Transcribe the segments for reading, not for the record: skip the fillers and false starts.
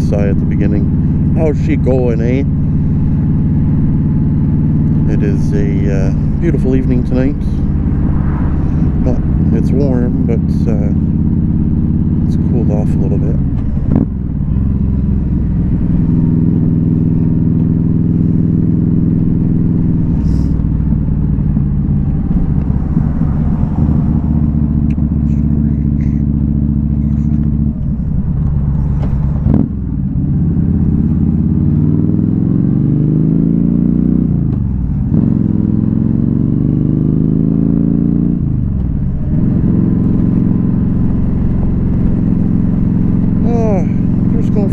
sigh at the beginning. How's she going, eh? It is a beautiful evening tonight. Well, it's warm, but it's cooled off a little bit.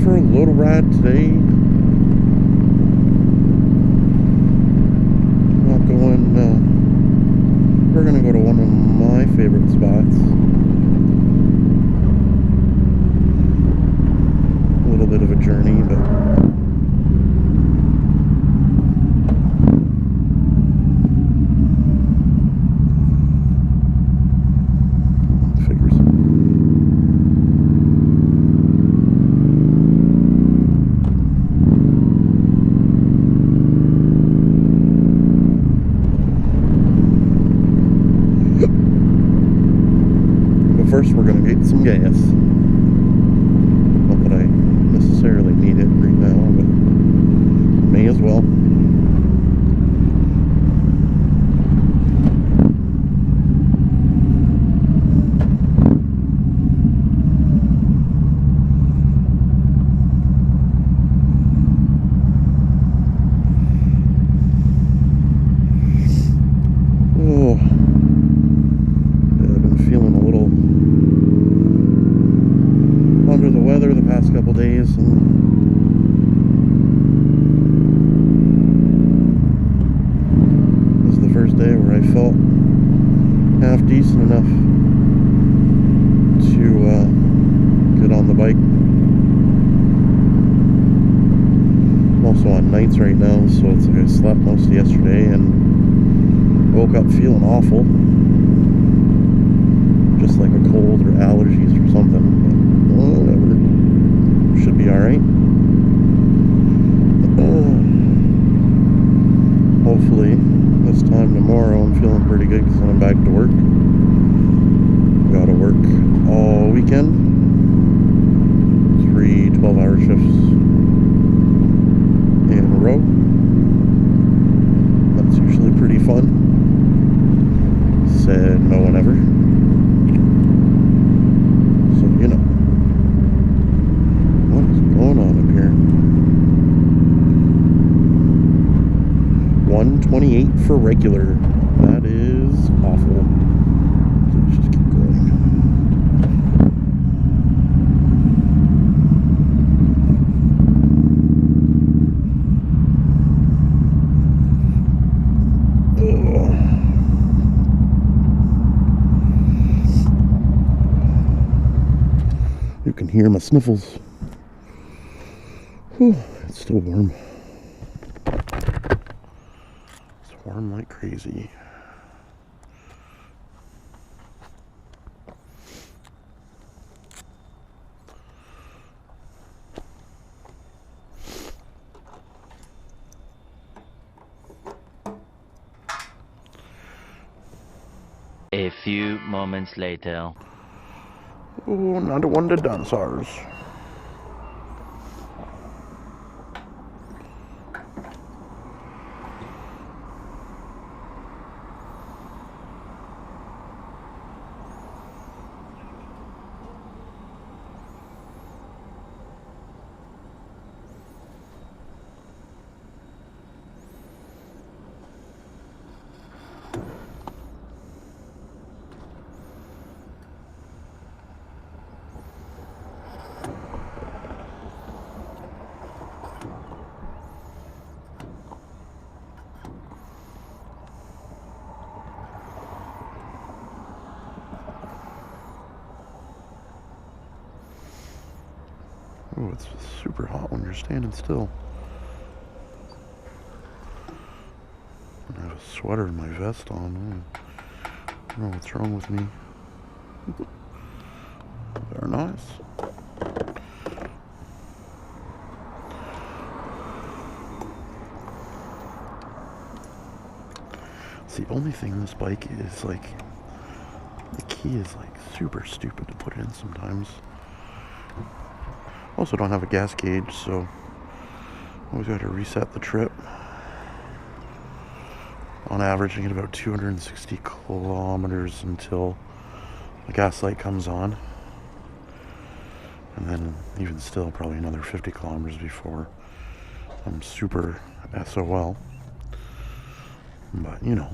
For a little ride today. Not going, we're gonna go to one of my favorite spots. A little bit of a journey, but figures. First, we're going to get some gas. Not that I necessarily need it right now, but may as well. Oh, yeah, I've been feeling a little under the weather the past couple days, and this is the first day where I felt half decent enough to get on the bike. I'm also on nights right now, so it's like I slept most of yesterday and woke up feeling awful, just like a cold or allergies or something. Whatever. Should be alright. Hopefully, this time tomorrow I'm feeling pretty good because then I'm back to work. Gotta work all weekend. 3 12-hour shifts in a row. That's usually pretty fun. Said no one ever. So, you know. What is going on up here? 128 for regular. That is awful. So let's just keep going. You can hear my sniffles. Whew, it's still warm. It's warm like crazy. A few moments later. Oh, another one of the dinosaurs. Oh, it's super hot when you're standing still. I have a sweater and my vest on. I don't know what's wrong with me. Very nice. It's the only thing on this bike is like, the key is like super stupid to put in sometimes. Also don't have a gas gauge, so always got to reset the trip. On average, I get about 260 kilometers until the gas light comes on. And then even still, probably another 50 kilometers before I'm super SOL. But, you know.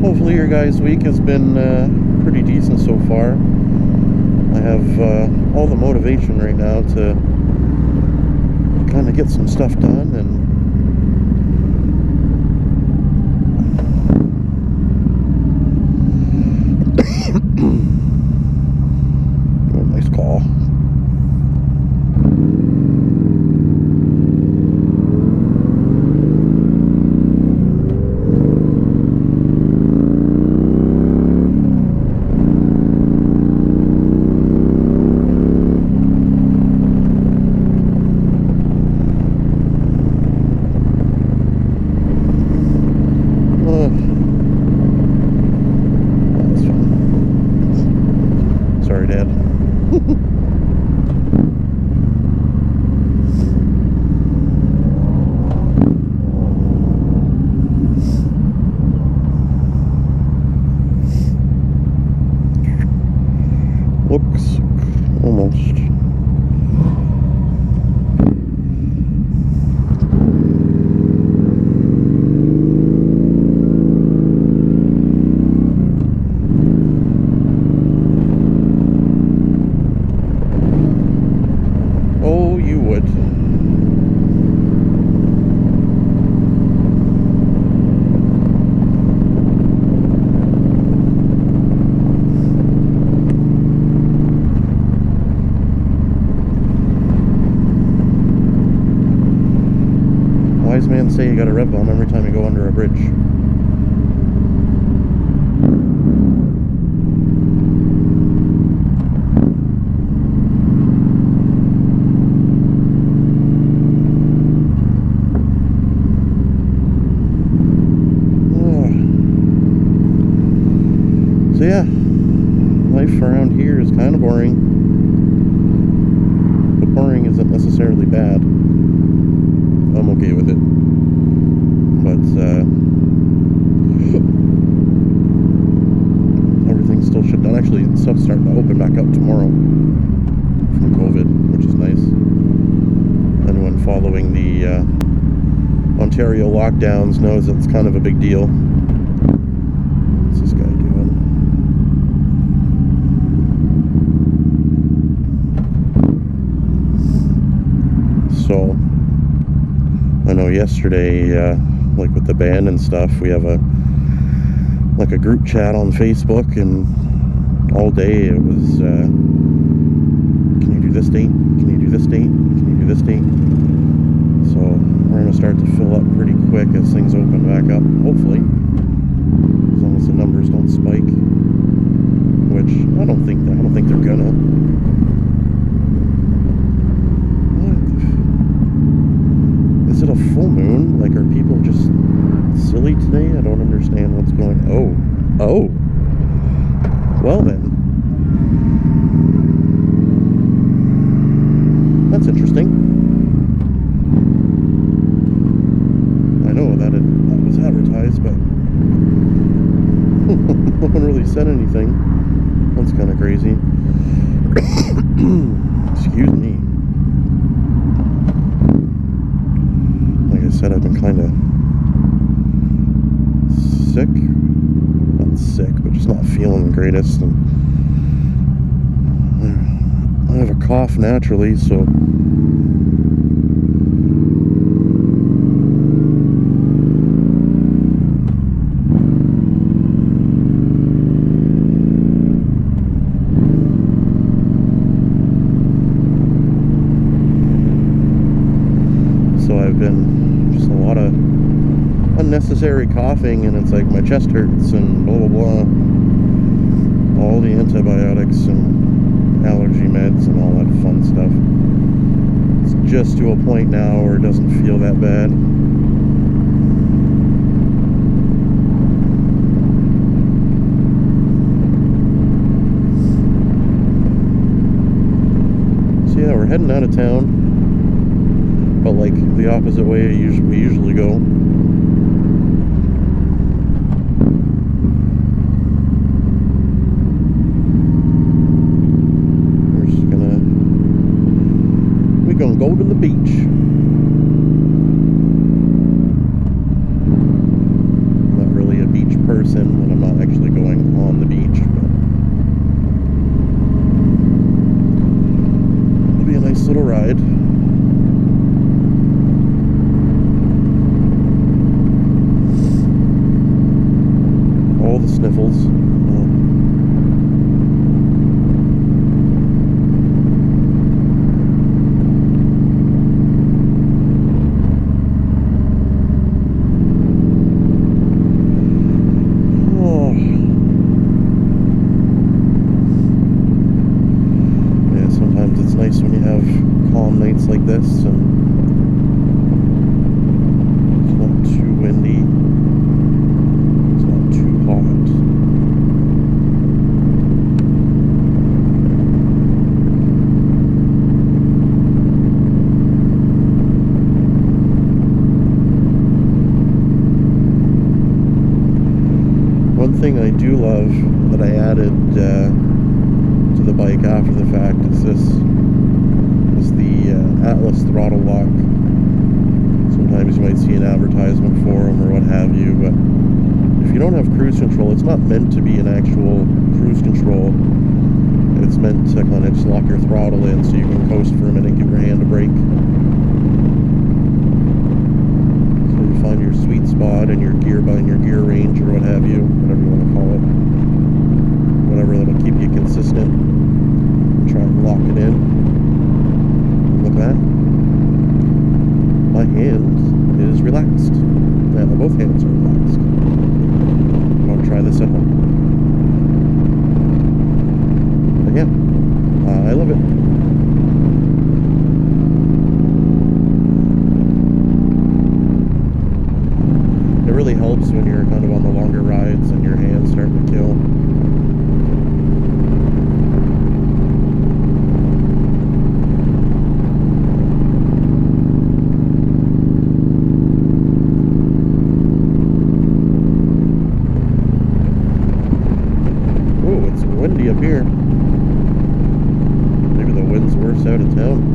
Hopefully your guys' week has been pretty decent so far. I have all the motivation right now to kind of get some stuff done and oh, nice call. Sorry, Dad. Looks almost. Oh, you would. Wise man say you got a rev bomb every time you go under a bridge. So yeah, life around here is kind of boring, but boring isn't necessarily bad. I'm okay with it, but everything's still shut down. Actually, stuff's starting to open back up tomorrow from COVID, which is nice. Anyone following the Ontario lockdowns knows it's kind of a big deal. What's this guy doing? So I know yesterday, like with the band and stuff, we have a group chat on Facebook, and all day it was, can you do this date? Can you do this date? Can you do this date? So we're going to start to fill up pretty quick as things open back up, hopefully, as long as the numbers don't spike, which I don't think they're gonna. Is it a full moon? Like, are people just silly today? I don't understand what's going on. Oh. Well then. That's interesting. I know that was advertised, but no one really said anything. That's kind of crazy. Excuse me. Like I said, I've been kind of sick. Not sick, but just not feeling the greatest. And I have a cough naturally, so I've been just a lot of unnecessary coughing, and it's like my chest hurts and blah blah blah. All the antibiotics and allergy meds and all that fun stuff. It's just to a point now where it doesn't feel that bad. So yeah, we're heading out of town. But like the opposite way we usually go. We're gonna go to the beach. I'm not really a beach person, and I'm not actually going on the beach, but it'll be a nice little ride. The sniffles. Oh. Yeah, sometimes it's nice when you have calm nights like this and it's not too windy. One thing I do love that I added to the bike after the fact is the Atlas throttle lock. Sometimes you might see an advertisement for them or what have you, but if you don't have cruise control, it's not meant to be an actual cruise control. It's meant to kind of just lock your throttle in so you can coast for a minute and give your hand a break. So you find your sweet spot and your gear range or what have you, whatever you want to call it. Whatever that'll keep you consistent. Try and lock it in. Look at that. My hand is relaxed. Yeah, both hands are relaxed. I'm going to try this at home. But yeah, I love it. It really helps when you're kind of on the longer rides and your hands start to kill. Ooh, it's windy up here. Maybe the wind's worse out of town.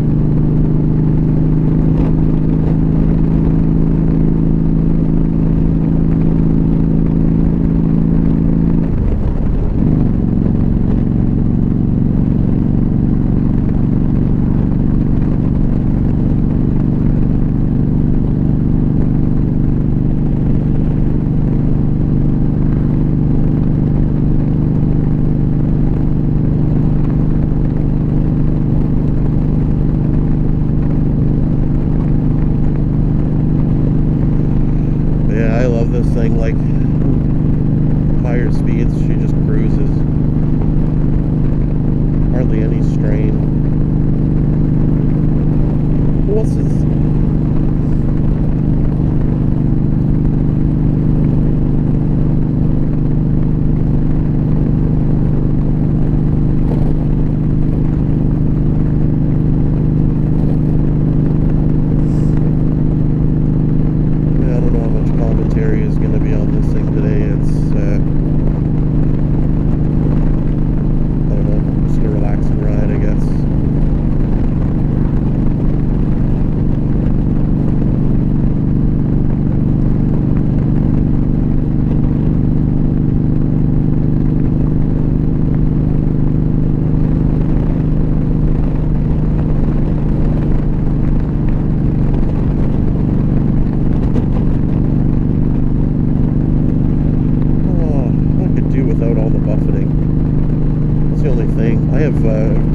I have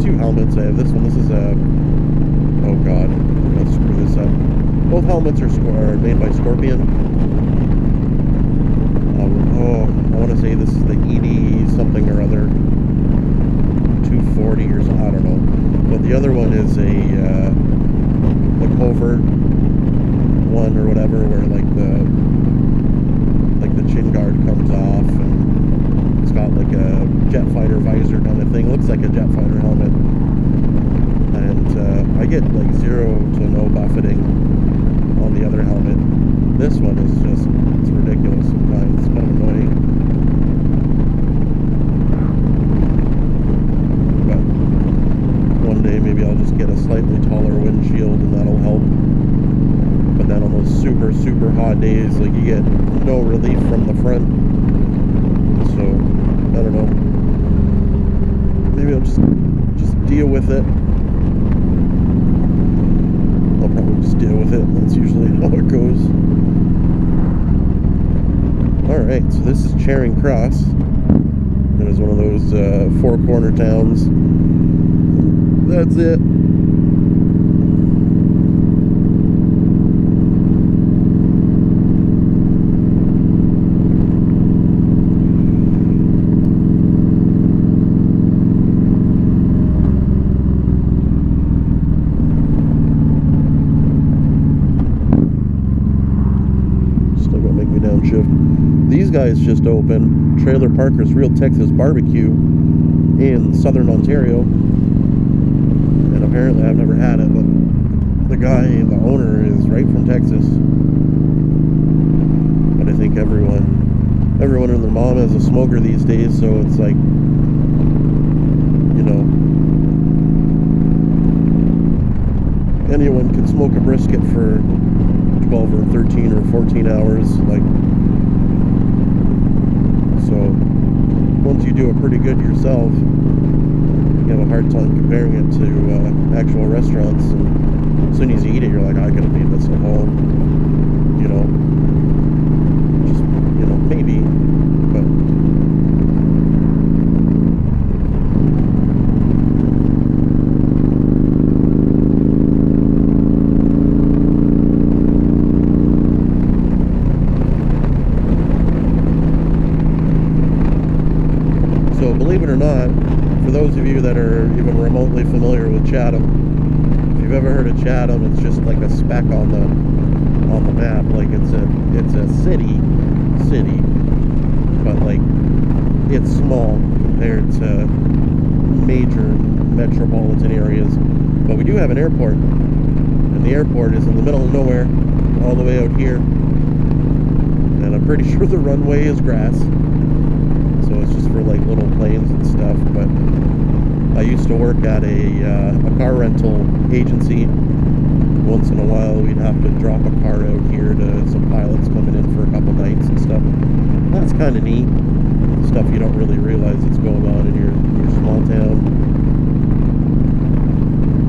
two helmets. I have this one. This is a... Oh god, let's screw this up. Both helmets are made by Scorpion. I want to say this is the 80 something or other. 240 or something, I don't know. But the other one is a covert one or whatever, where like the chin guard comes off, and it's got like a jet fighter visor kind of thing. Looks like a jet fighter helmet, and I get like 0 to no buffeting on the other helmet. This one is just, it's ridiculous sometimes. It's kind of annoying. But one day maybe I'll just get a slightly taller windshield and that'll help. But then on those super, super hot days, like, you get no relief from the front. So, I don't know. Maybe I'll just deal with it. I'll probably just deal with it. That's usually how it goes. Alright, so this is Charing Cross. It is one of those four-corner towns. That's it. These guys just opened Trailer Parker's Real Texas Barbecue in Southern Ontario, and apparently I've never had it, but the guy, the owner, is right from Texas. But I think everyone and their mom is a smoker these days, so it's like, you know, anyone can smoke a brisket for 12 or 13 or 14 hours, like. So once you do it pretty good yourself, you have a hard time comparing it to actual restaurants. And as soon as you eat it, you're like, I could have made this at home. You know, just, you know, maybe, but. So believe it or not, for those of you that are even remotely familiar with Chatham, if you've ever heard of Chatham, it's just like a speck on the map. Like it's a city, but like it's small compared to major metropolitan areas. But we do have an airport, and the airport is in the middle of nowhere, all the way out here. And I'm pretty sure the runway is grass. So it's just for like little planes and stuff. But I used to work at a car rental agency. Once in a while we'd have to drop a car out here to some pilots coming in for a couple nights and stuff. That's kind of neat. Stuff you don't really realize that's going on in your small town.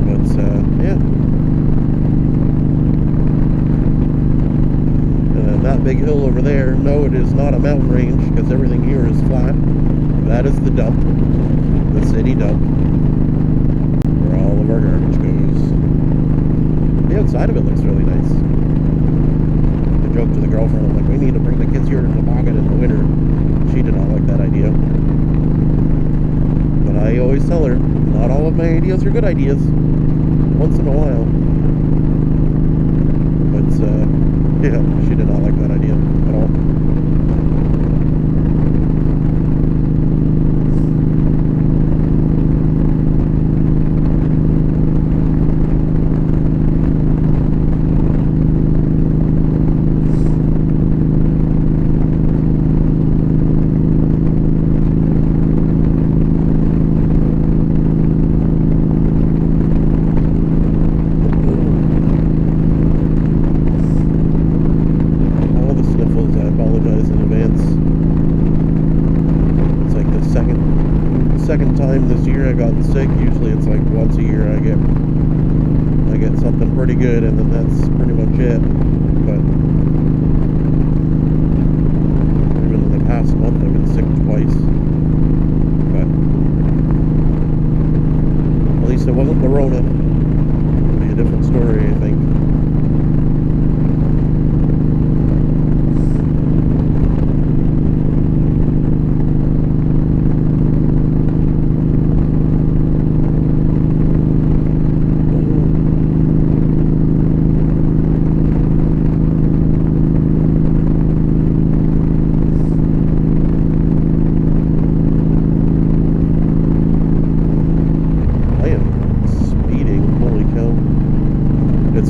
But yeah. That big hill over there, no, it is not a mountain range, because everything here is flat. That is the dump, the city dump, where all of our garbage goes. The outside of it looks really nice. I joked to the girlfriend, I'm like, we need to bring the kids here to toboggan in the winter. She did not like that idea. But I always tell her, not all of my ideas are good ideas. Once in a while. But, yeah, she did not like that idea at all. Second time this year I got sick. Usually it's like once a year I get something pretty good, and then that's pretty much it. But even in the past month I've been sick twice. But Corona, it'll be a different story, I think.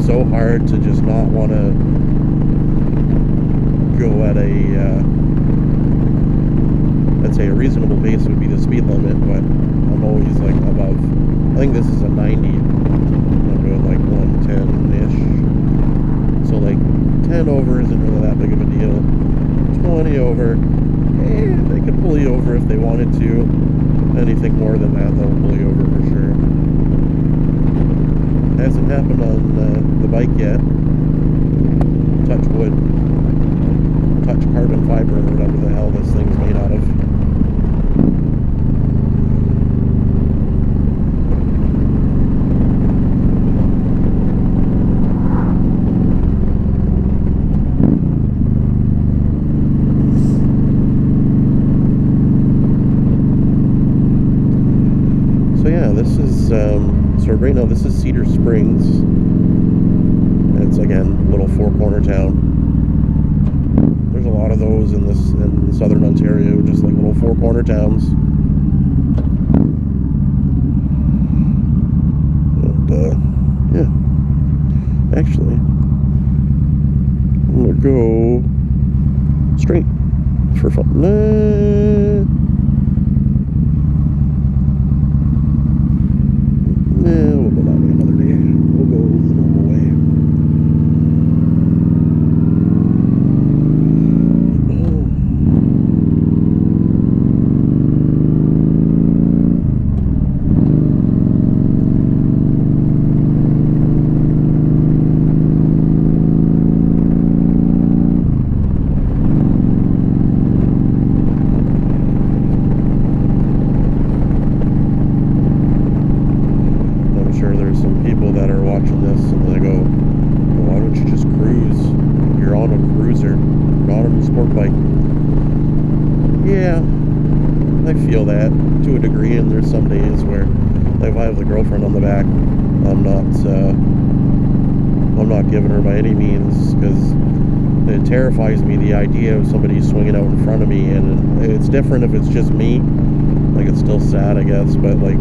So hard to just not want to go at I'd say a reasonable pace would be the speed limit, but I'm always like above. I think this is a 90. I'm doing like 110-ish. So like 10 over isn't really that big of a deal. 20 over, they could pull you over if they wanted to. Anything more than that, they'll pull you over for sure. Hasn't happened on the bike yet. Touch wood. Touch carbon fiber, or whatever the hell this thing's made out of. So yeah, this is so right now this is Cedar Springs. It's again a little four-corner town. There's a lot of those in southern Ontario, just like little four-corner towns. And yeah, actually, I'm gonna go straight for fun. We'll go that way another day. We'll go the normal way. Some people that are watching this and they go, well, why don't you just cruise? You're on a cruiser, not on a sport bike. Yeah, I feel that to a degree, and there's some days where, like, if I have the girlfriend on the back, I'm not giving her by any means, because it terrifies me, the idea of somebody swinging out in front of me. And it's different if it's just me, like, it's still sad, I guess, but like,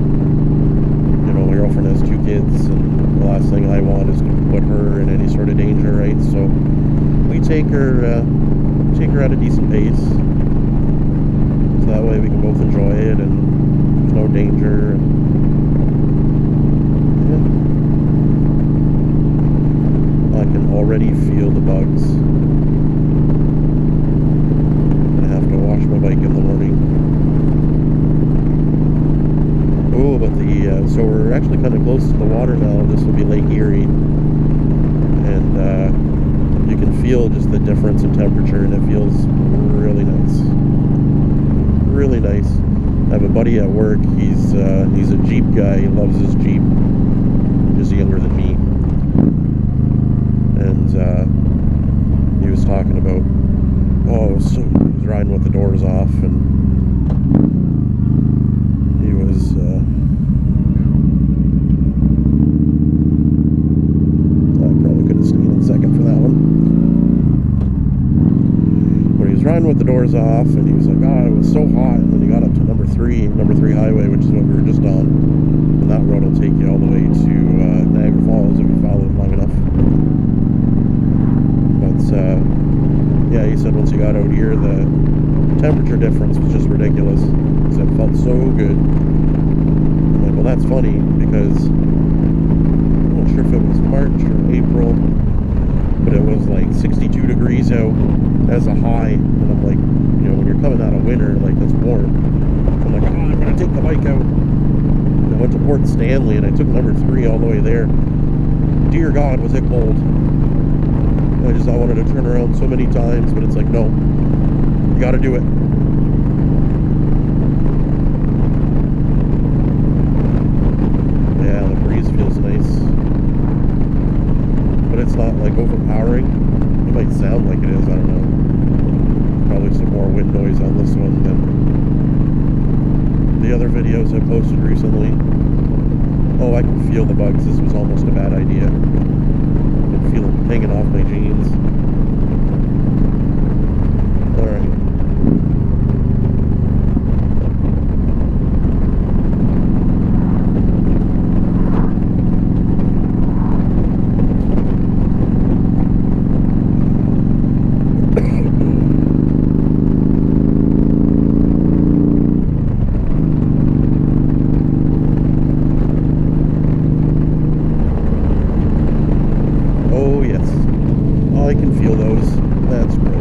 my girlfriend has 2 kids, and the last thing I want is to put her in any sort of danger, right? So we take her at a decent pace, so that way we can both enjoy it, and there's no danger. And yeah. I can already feel the bugs. I have to wash my bike in the morning. Oh, but so we're actually kind of close to the water now. This will be Lake Erie, and you can feel just the difference in temperature, and it feels really nice. Really nice. I have a buddy at work. He's a Jeep guy. He loves his Jeep. He's younger than me, and he was talking about, he was riding with the doors off, and he was second for that one. But he was riding with the doors off, and he was like, it was so hot. And then he got up to number 3 highway, which is what we were just on. And that road will take you all the way to Niagara Falls if you follow it long enough. But yeah, he said once he got out here, the temperature difference was just ridiculous. He said it felt so good. I'm like, well, that's funny, because I'm not sure if it was March or April, but it was like 62 degrees out as a high, and I'm like, when you're coming out of winter, like, that's warm. I'm like, I'm gonna take the bike out. And I went to Port Stanley, and I took number 3 all the way there. Dear God, was it cold. I wanted to turn around so many times, but it's like, no, you gotta do it. Yeah, the breeze the other videos I posted recently. Oh, I can feel the bugs. This was almost a bad idea. I can feel them hanging off my jeans. Alright. Oh yes. Oh, I can feel those. That's gross.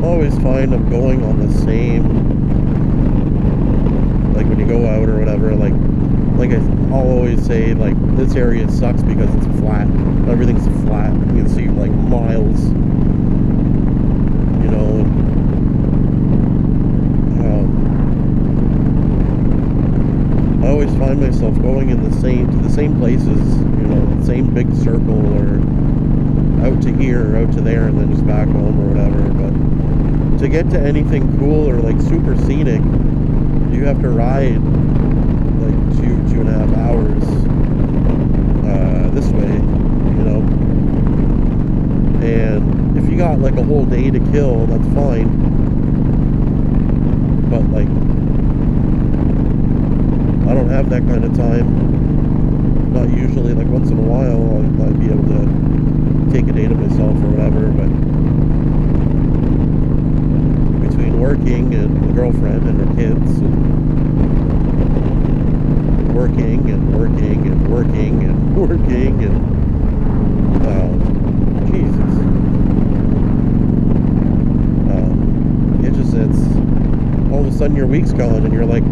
Always find I'm going on the same, like when you go out or whatever, I'll always say, like, this area sucks because it's flat. Everything's flat. You can see like miles, you know. I always find myself going to the same places, you know, the same big circle, or out to here or out to there and then just back home or whatever. But to get to anything cool or like super scenic, you have to ride like 2.5 hours this way, you know. And if you got like a whole day to kill, that's fine. But like, I don't have that kind of time. Not usually. Like once in a while I'd be able to take a day to myself or whatever, but between working and the girlfriend and her kids, and working and working and working and working and Jesus, it's all of a sudden your week's gone and you're like,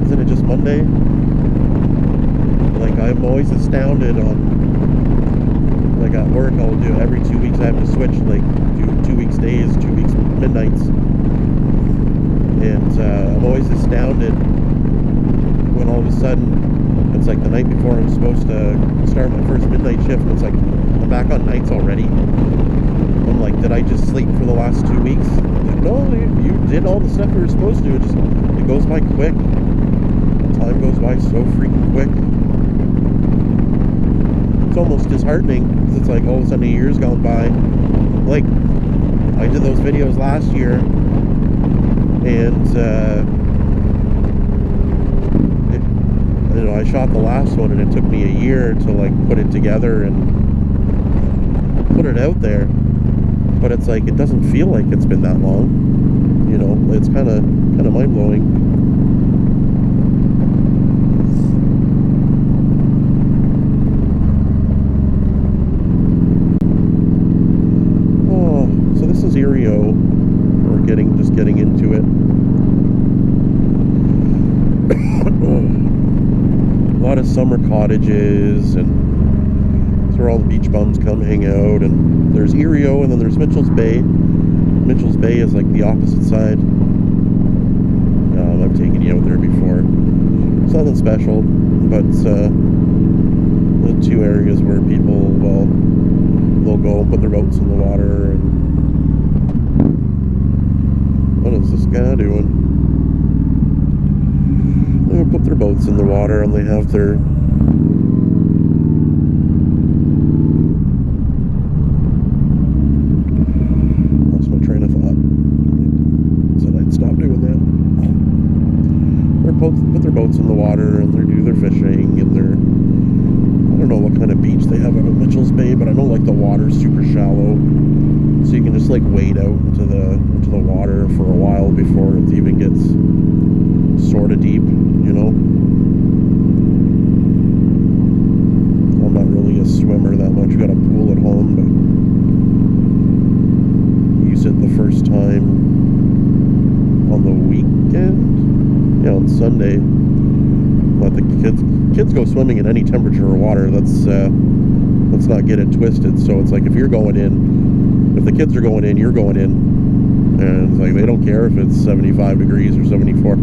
isn't it just Monday? Like, I'm always astounded on, like at work, I'll do every 2 weeks, I have to switch, like do 2 weeks days, 2 weeks midnights, and I'm always astounded when all of a sudden it's like the night before I'm supposed to start my first midnight shift, and it's like I'm back on nights already. I'm like, did I just sleep for the last 2 weeks? Like, no, you did all the stuff you were supposed to. It goes by quick. Time goes by so freaking quick. It's almost disheartening, because it's like all of a sudden a year's gone by. Like, I did those videos last year, and you know, I shot the last one, and it took me a year to like put it together and put it out there. But it's like, it doesn't feel like it's been that long, you know. It's kind of mind-blowing. Oh, so this is Erieau. We're just getting into it. A lot of summer cottages, and that's where all the beach bums come hang out. And there's Erieau, and then there's Mitchell's Bay. Mitchell's Bay is like the opposite side. I've taken you out there before. It's nothing special, but the two areas where people, well, they'll go and put their boats in the water. And what is this guy doing? They put their boats in the water, and they have their lost my train of thought. Said I'd stop doing that. They put their boats in the water, and they do their fishing, and their, I don't know what kind of beach they have out of Mitchell's Bay, but I know like the water's super shallow, So you can just like wade out into the water for a while before it even gets sort of deep, you know. I'm not really a swimmer that much. We got a pool at home, but use it the first time on the weekend. Yeah, on Sunday. Let the kids go swimming in any temperature of water. Let's not get it twisted. So it's like if you're going in, if the kids are going in, you're going in, and it's like they don't care if it's 75 degrees or 74.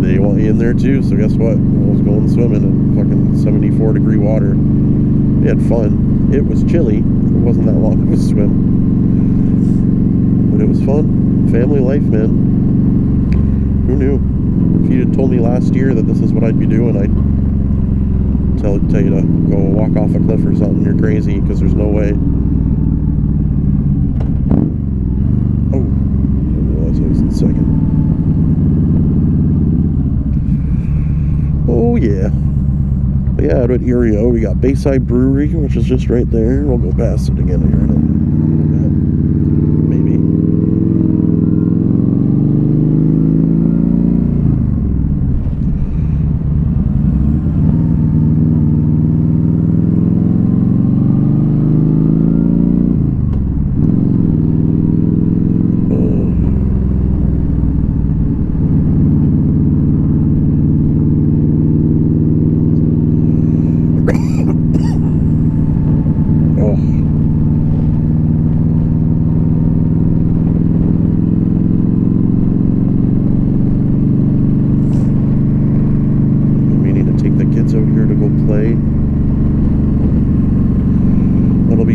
They want you in there too. So guess what? I was going swimming in fucking 74 degree water. We had fun. It was chilly. It wasn't that long of a swim, but it was fun. Family life, man. Who knew? If you had told me last year that this is what I'd be doing, I'd tell you to go walk off a cliff or something. You're crazy, because there's no way. Oh, I realized I was in second. Oh yeah. But yeah, out at Erieau, we got Bayside Brewery, which is just right there. We'll go past it again here in a little bit. Maybe.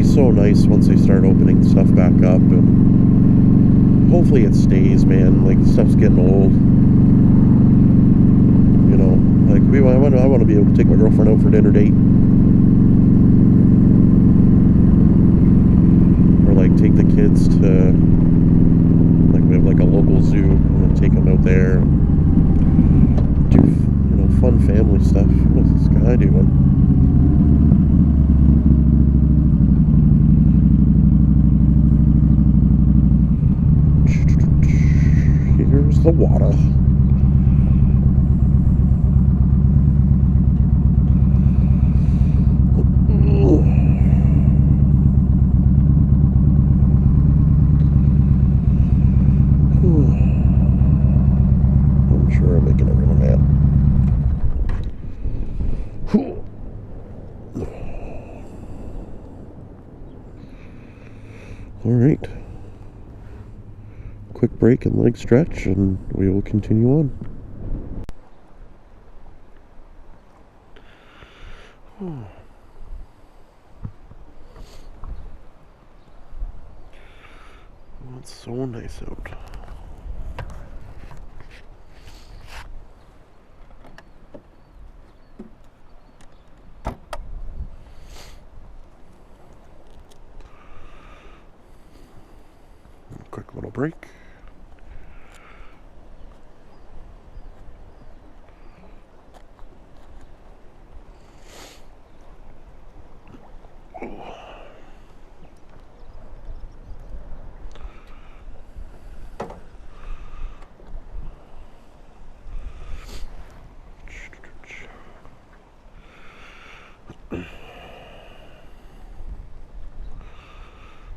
So nice once they start opening stuff back up, and hopefully it stays, man. Like, stuff's getting old, you know. Like, I want to be able to take my girlfriend out for a dinner date, or like take the kids to, like, we have like a local zoo, and take them out there, do, you know, fun family stuff. What's this guy doing? Here's the water. I'm sure I'm making everyone mad. All right. Quick break and leg stretch, and we will continue on. Oh, it's so nice out. Quick little break.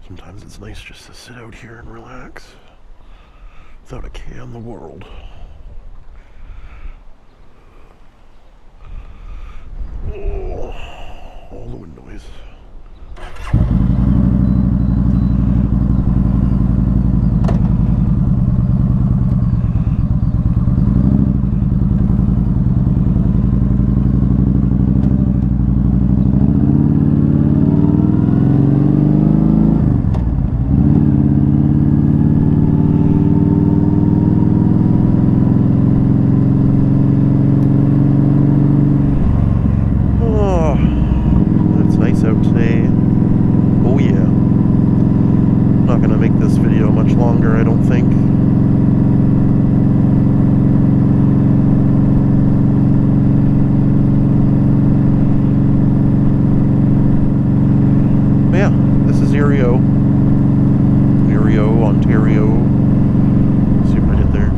Sometimes it's nice just to sit out here and relax without a care in the world. Oh, all the wind noise. Erieau. Erieau, Ontario. Let's see if I hit there.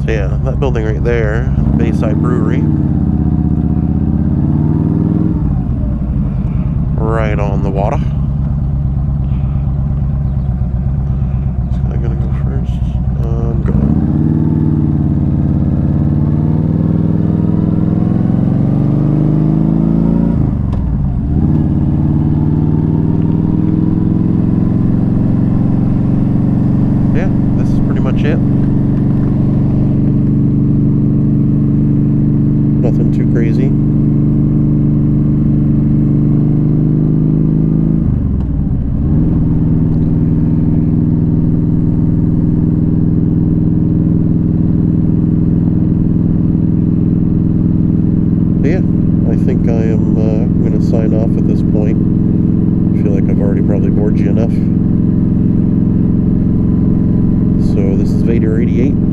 Yeah, that building right there, Bayside Brewery. Right on the water. So I'm gonna go first. I'm going. Yeah, this is pretty much it. Nothing too crazy. But yeah, I think I am going to sign off at this point. I feel like I've already probably bored you enough. So this is Vader 88.